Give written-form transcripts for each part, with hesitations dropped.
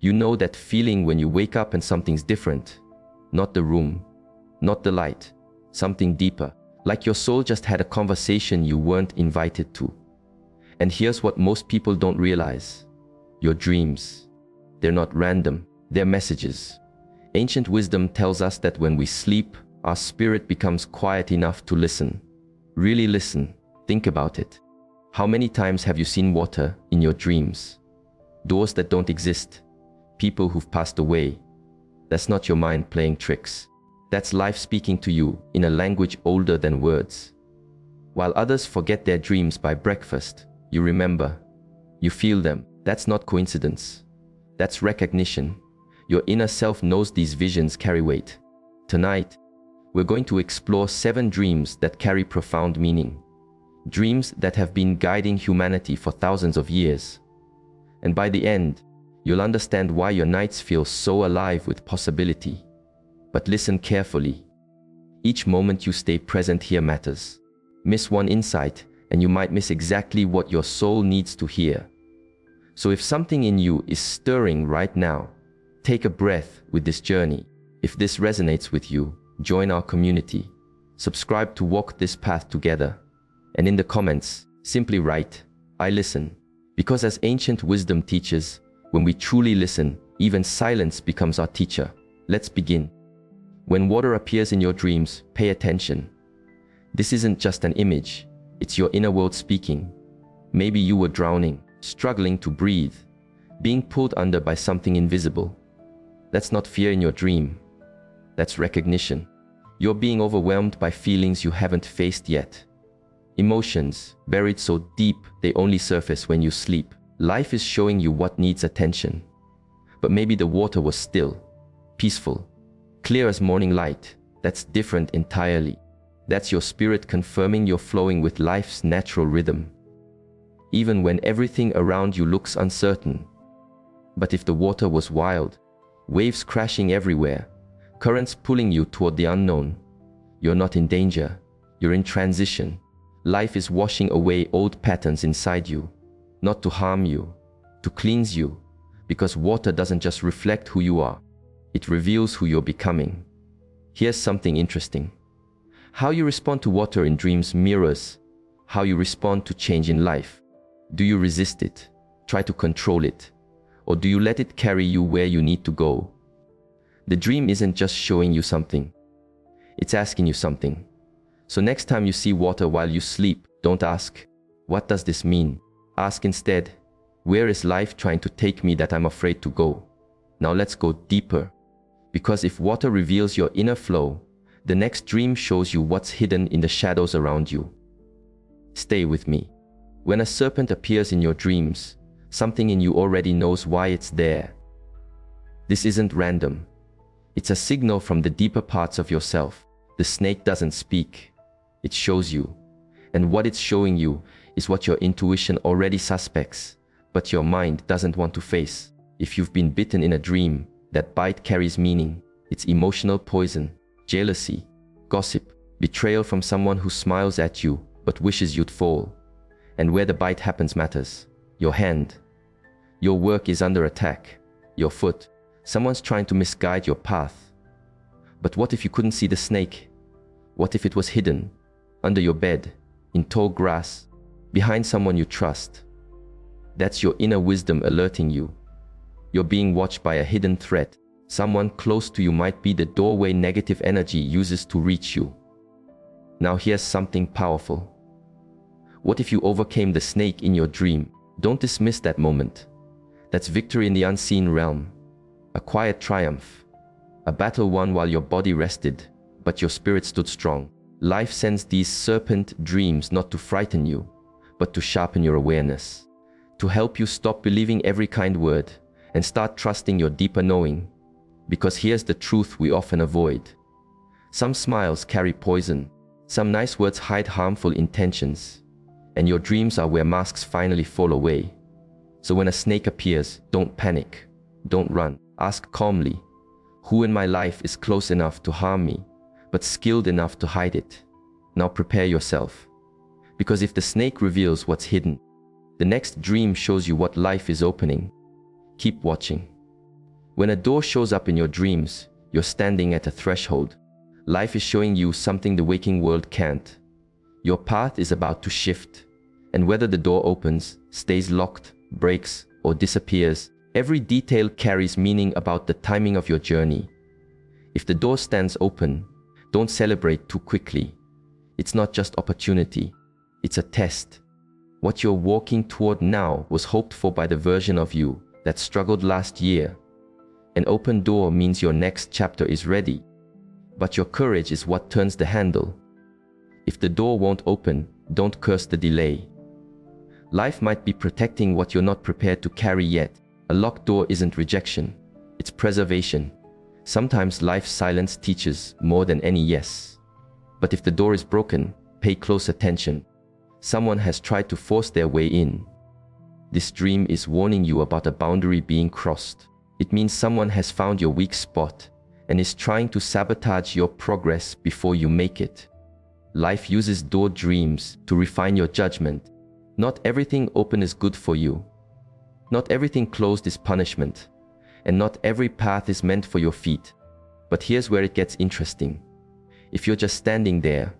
You know that feeling when you wake up and something's different. Not the room, not the light, something deeper. Like your soul just had a conversation you weren't invited to. And here's what most people don't realize. Your dreams, they're not random, they're messages. Ancient wisdom tells us that when we sleep, our spirit becomes quiet enough to listen. Really listen. Think about it. How many times have you seen water in your dreams? Doors that don't exist. People who've passed away. That's not your mind playing tricks. That's life speaking to you in a language older than words. While others forget their dreams by breakfast, you remember. You feel them. That's not coincidence. That's recognition. Your inner self knows these visions carry weight. Tonight, we're going to explore 7 dreams that carry profound meaning. Dreams that have been guiding humanity for thousands of years. And by the end, you'll understand why your nights feel so alive with possibility. But listen carefully. Each moment you stay present here matters. Miss one insight, and you might miss exactly what your soul needs to hear. So if something in you is stirring right now, take a breath with this journey. If this resonates with you, join our community. Subscribe to walk this path together. And in the comments, simply write, I listen. Because as ancient wisdom teaches, when we truly listen, even silence becomes our teacher. Let's begin. When water appears in your dreams, pay attention. This isn't just an image, it's your inner world speaking. Maybe you were drowning, struggling to breathe, being pulled under by something invisible. That's not fear in your dream. That's recognition. You're being overwhelmed by feelings you haven't faced yet. Emotions buried so deep they only surface when you sleep. Life is showing you what needs attention. But maybe the water was still, peaceful, clear as morning light. That's different entirely. That's your spirit confirming you're flowing with life's natural rhythm. Even when everything around you looks uncertain. But if the water was wild, waves crashing everywhere, currents pulling you toward the unknown, you're not in danger, you're in transition. Life is washing away old patterns inside you, not to harm you, to cleanse you, because water doesn't just reflect who you are, it reveals who you're becoming. Here's something interesting. How you respond to water in dreams mirrors how you respond to change in life. Do you resist it, try to control it, or do you let it carry you where you need to go? The dream isn't just showing you something, it's asking you something. So next time you see water while you sleep, don't ask, what does this mean? Ask instead, where is life trying to take me that I'm afraid to go? Now let's go deeper. Because if water reveals your inner flow, the next dream shows you what's hidden in the shadows around you. Stay with me. When a serpent appears in your dreams, something in you already knows why it's there. This isn't random. It's a signal from the deeper parts of yourself. The snake doesn't speak. It shows you. And what it's showing you is what your intuition already suspects, but your mind doesn't want to face. If you've been bitten in a dream, that bite carries meaning. It's emotional poison, jealousy, gossip, betrayal from someone who smiles at you but wishes you'd fall. And where the bite happens matters. Your hand. Your work is under attack. Your foot. Someone's trying to misguide your path. But what if you couldn't see the snake? What if it was hidden, under your bed, in tall grass, behind someone you trust? That's your inner wisdom alerting you. You're being watched by a hidden threat. Someone close to you might be the doorway negative energy uses to reach you. Now here's something powerful. What if you overcame the snake in your dream? Don't dismiss that moment. That's victory in the unseen realm. A quiet triumph. A battle won while your body rested, but your spirit stood strong. Life sends these serpent dreams not to frighten you, but to sharpen your awareness. To help you stop believing every kind word and start trusting your deeper knowing. Because here's the truth we often avoid. Some smiles carry poison. Some nice words hide harmful intentions. And your dreams are where masks finally fall away. So when a snake appears, don't panic. Don't run. Ask calmly, who in my life is close enough to harm me, but skilled enough to hide it? Now prepare yourself. Because if the snake reveals what's hidden, the next dream shows you what life is opening. Keep watching. When a door shows up in your dreams, you're standing at a threshold. Life is showing you something the waking world can't. Your path is about to shift, and whether the door opens, stays locked, breaks, or disappears, every detail carries meaning about the timing of your journey. If the door stands open, don't celebrate too quickly. It's not just opportunity, it's a test. What you're walking toward now was hoped for by the version of you that struggled last year. An open door means your next chapter is ready, but your courage is what turns the handle. If the door won't open, don't curse the delay. Life might be protecting what you're not prepared to carry yet. A locked door isn't rejection, it's preservation. Sometimes life's silence teaches more than any yes. But if the door is broken, pay close attention. Someone has tried to force their way in. This dream is warning you about a boundary being crossed. It means someone has found your weak spot and is trying to sabotage your progress before you make it. Life uses door dreams to refine your judgment. Not everything open is good for you. Not everything closed is punishment. And not every path is meant for your feet. But here's where it gets interesting. If you're just standing there,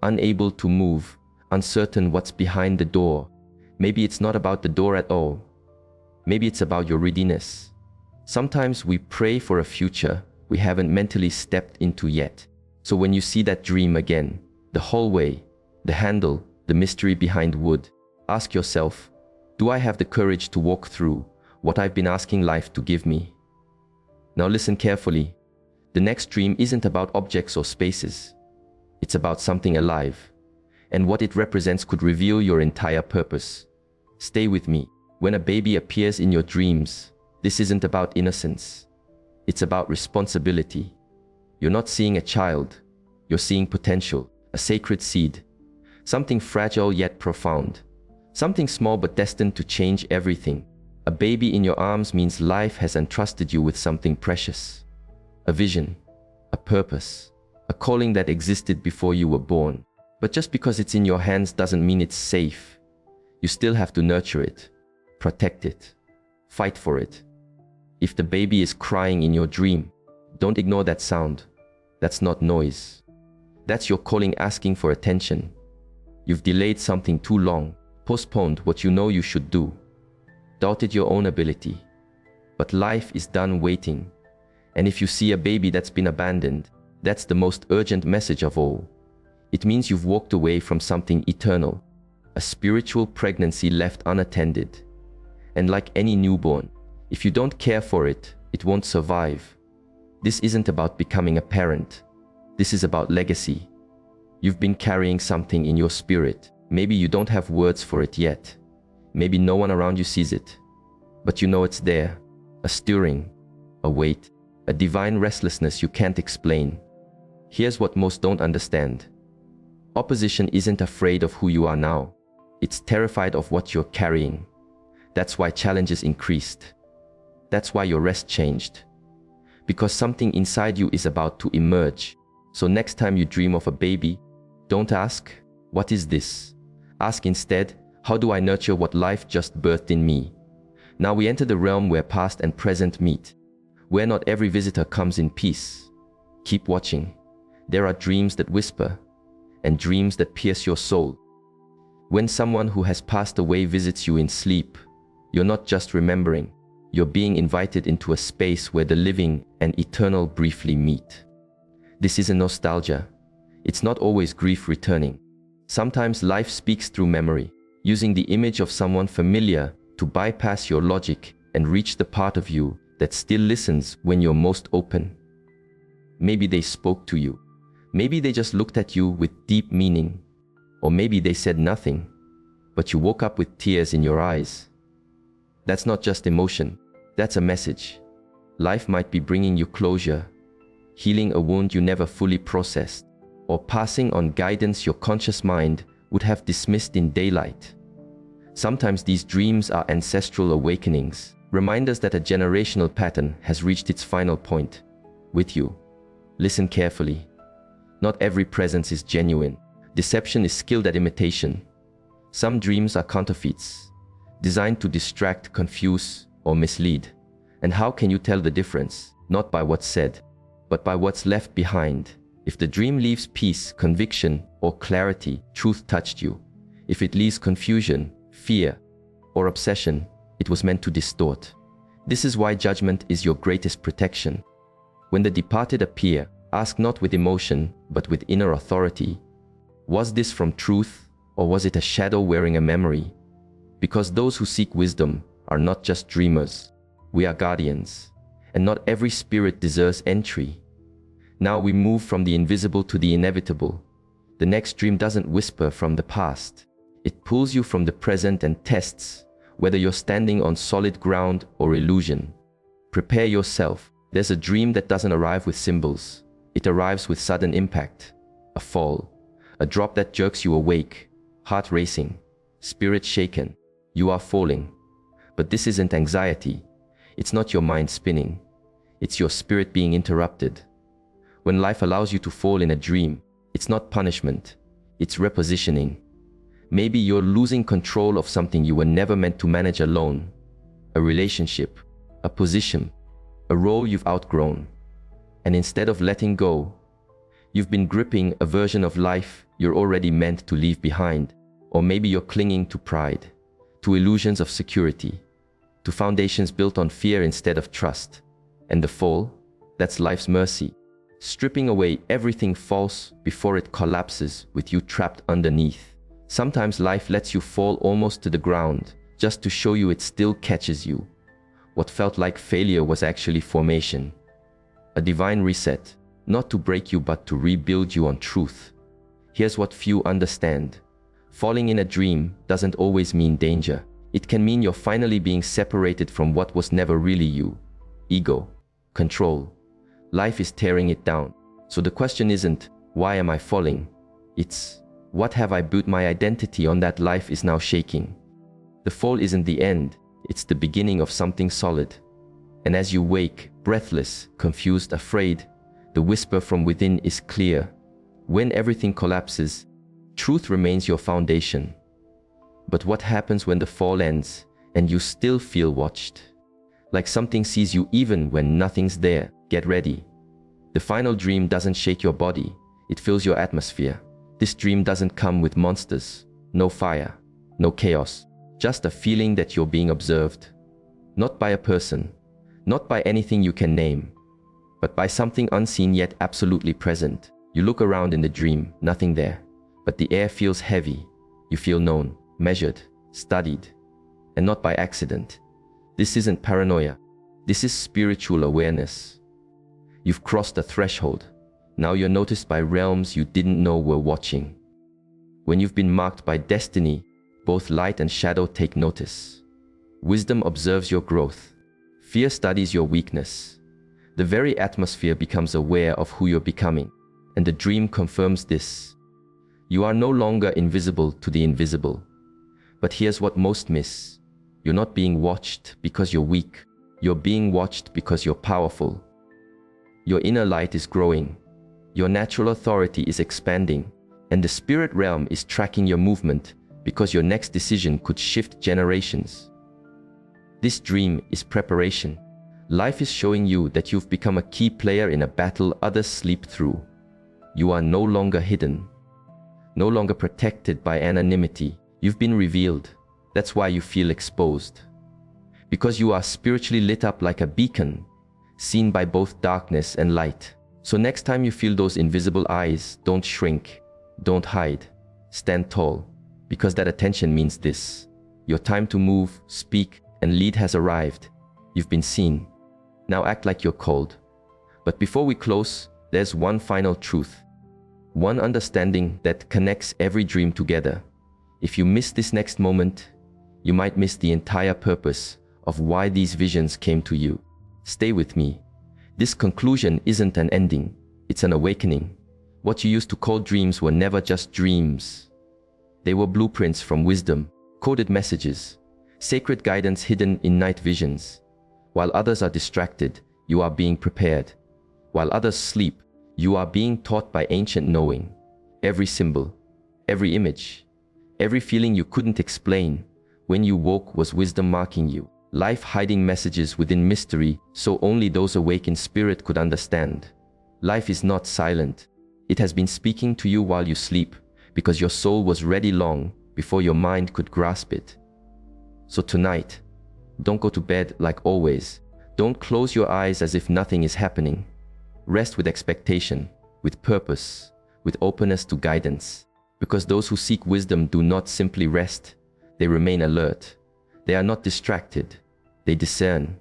unable to move, uncertain what's behind the door, maybe it's not about the door at all. Maybe it's about your readiness. Sometimes we pray for a future we haven't mentally stepped into yet. So when you see that dream again, the hallway, the handle, the mystery behind wood, ask yourself, do I have the courage to walk through what I've been asking life to give me? Now listen carefully. The next dream isn't about objects or spaces. It's about something alive, and what it represents could reveal your entire purpose. Stay with me. When a baby appears in your dreams, this isn't about innocence. It's about responsibility. You're not seeing a child. You're seeing potential, a sacred seed, something fragile yet profound, something small but destined to change everything. A baby in your arms means life has entrusted you with something precious. A vision, a purpose, a calling that existed before you were born. But just because it's in your hands doesn't mean it's safe. You still have to nurture it, protect it, fight for it. If the baby is crying in your dream, don't ignore that sound. That's not noise. That's your calling asking for attention. You've delayed something too long, postponed what you know you should do, doubted your own ability. But life is done waiting. And if you see a baby that's been abandoned, that's the most urgent message of all. It means you've walked away from something eternal, a spiritual pregnancy left unattended. And like any newborn, if you don't care for it, it won't survive. This isn't about becoming a parent. This is about legacy. You've been carrying something in your spirit. Maybe you don't have words for it yet. Maybe no one around you sees it. But you know it's there. A stirring, a weight, a divine restlessness you can't explain. Here's what most don't understand. Opposition isn't afraid of who you are now. It's terrified of what you're carrying. That's why challenges increased. That's why your rest changed. Because something inside you is about to emerge. So next time you dream of a baby, don't ask, what is this? Ask instead, how do I nurture what life just birthed in me? Now we enter the realm where past and present meet, where not every visitor comes in peace. Keep watching. There are dreams that whisper, and dreams that pierce your soul. When someone who has passed away visits you in sleep, you're not just remembering, you're being invited into a space where the living and eternal briefly meet. This isn't nostalgia. It's not always grief returning. Sometimes life speaks through memory, using the image of someone familiar to bypass your logic and reach the part of you that still listens when you're most open. Maybe they spoke to you. Maybe they just looked at you with deep meaning. Or maybe they said nothing, but you woke up with tears in your eyes. That's not just emotion, that's a message. Life might be bringing you closure, healing a wound you never fully processed, or passing on guidance your conscious mind would have dismissed in daylight. Sometimes these dreams are ancestral awakenings, reminders that a generational pattern has reached its final point. With you. Listen carefully. Not every presence is genuine. Deception is skilled at imitation. Some dreams are counterfeits, designed to distract, confuse, or mislead. And how can you tell the difference? Not by what's said, but by what's left behind. If the dream leaves peace, conviction, or clarity, truth touched you. If it leaves confusion, fear, or obsession, it was meant to distort. This is why judgment is your greatest protection. When the departed appear, ask not with emotion, but with inner authority. Was this from truth, or was it a shadow wearing a memory? Because those who seek wisdom are not just dreamers. We are guardians, and not every spirit deserves entry. Now we move from the invisible to the inevitable. The next dream doesn't whisper from the past. It pulls you from the present and tests whether you're standing on solid ground or illusion. Prepare yourself. There's a dream that doesn't arrive with symbols. It arrives with sudden impact. A fall, a drop that jerks you awake, heart racing, spirit shaken. You are falling. But this isn't anxiety. It's not your mind spinning. It's your spirit being interrupted. When life allows you to fall in a dream, it's not punishment, it's repositioning. Maybe you're losing control of something you were never meant to manage alone. A relationship, a position, a role you've outgrown. And instead of letting go, you've been gripping a version of life you're already meant to leave behind. Or maybe you're clinging to pride, to illusions of security, to foundations built on fear instead of trust. And the fall, that's life's mercy, stripping away everything false before it collapses with you trapped underneath. Sometimes life lets you fall almost to the ground, just to show you it still catches you. What felt like failure was actually formation. A divine reset, not to break you but to rebuild you on truth. Here's what few understand. Falling in a dream doesn't always mean danger. It can mean you're finally being separated from what was never really you. Ego, control. Life is tearing it down. So the question isn't, why am I falling? It's, what have I built my identity on that life is now shaking? The fall isn't the end, it's the beginning of something solid. And as you wake, breathless, confused, afraid, the whisper from within is clear. When everything collapses, truth remains your foundation. But what happens when the fall ends and you still feel watched? Like something sees you even when nothing's there. Get ready. The final dream doesn't shake your body, it fills your atmosphere. This dream doesn't come with monsters, no fire, no chaos, just a feeling that you're being observed. Not by a person, not by anything you can name, but by something unseen yet absolutely present. You look around in the dream, nothing there, but the air feels heavy. You feel known, measured, studied, and not by accident. This isn't paranoia, this is spiritual awareness. You've crossed a threshold. Now you're noticed by realms you didn't know were watching. When you've been marked by destiny, both light and shadow take notice. Wisdom observes your growth. Fear studies your weakness. The very atmosphere becomes aware of who you're becoming, and the dream confirms this. You are no longer invisible to the invisible. But here's what most miss. You're not being watched because you're weak. You're being watched because you're powerful. Your inner light is growing. Your natural authority is expanding, and the spirit realm is tracking your movement because your next decision could shift generations. This dream is preparation. Life is showing you that you've become a key player in a battle others sleep through. You are no longer hidden, no longer protected by anonymity. You've been revealed. That's why you feel exposed. Because you are spiritually lit up like a beacon, seen by both darkness and light. So next time you feel those invisible eyes, don't shrink, don't hide, stand tall, because that attention means this. Your time to move, speak, and lead has arrived. You've been seen. Now act like you're called. But before we close, there's one final truth. One understanding that connects every dream together. If you miss this next moment, you might miss the entire purpose of why these visions came to you. Stay with me. This conclusion isn't an ending, it's an awakening. What you used to call dreams were never just dreams. They were blueprints from wisdom, coded messages, sacred guidance hidden in night visions. While others are distracted, you are being prepared. While others sleep, you are being taught by ancient knowing. Every symbol, every image, every feeling you couldn't explain, when you woke was wisdom marking you. Life hiding messages within mystery so only those awake in spirit could understand. Life is not silent. It has been speaking to you while you sleep, because your soul was ready long before your mind could grasp it. So tonight, don't go to bed like always. Don't close your eyes as if nothing is happening. Rest with expectation, with purpose, with openness to guidance. Because those who seek wisdom do not simply rest, they remain alert. They are not distracted. They discern.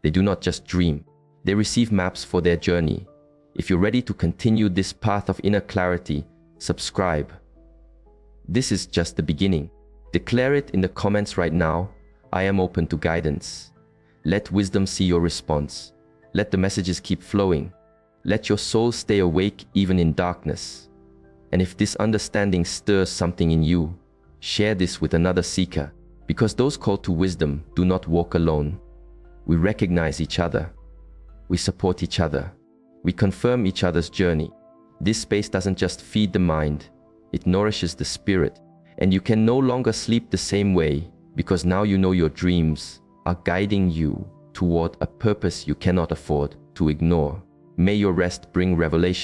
They do not just dream. They receive maps for their journey. If you're ready to continue this path of inner clarity, subscribe. This is just the beginning. Declare it in the comments right now. I am open to guidance. Let wisdom see your response. Let the messages keep flowing. Let your soul stay awake even in darkness. And if this understanding stirs something in you, share this with another seeker, because those called to wisdom do not walk alone. We recognize each other. We support each other. We confirm each other's journey. This space doesn't just feed the mind, it nourishes the spirit. And you can no longer sleep the same way, because now you know your dreams are guiding you toward a purpose you cannot afford to ignore. May your rest bring revelation.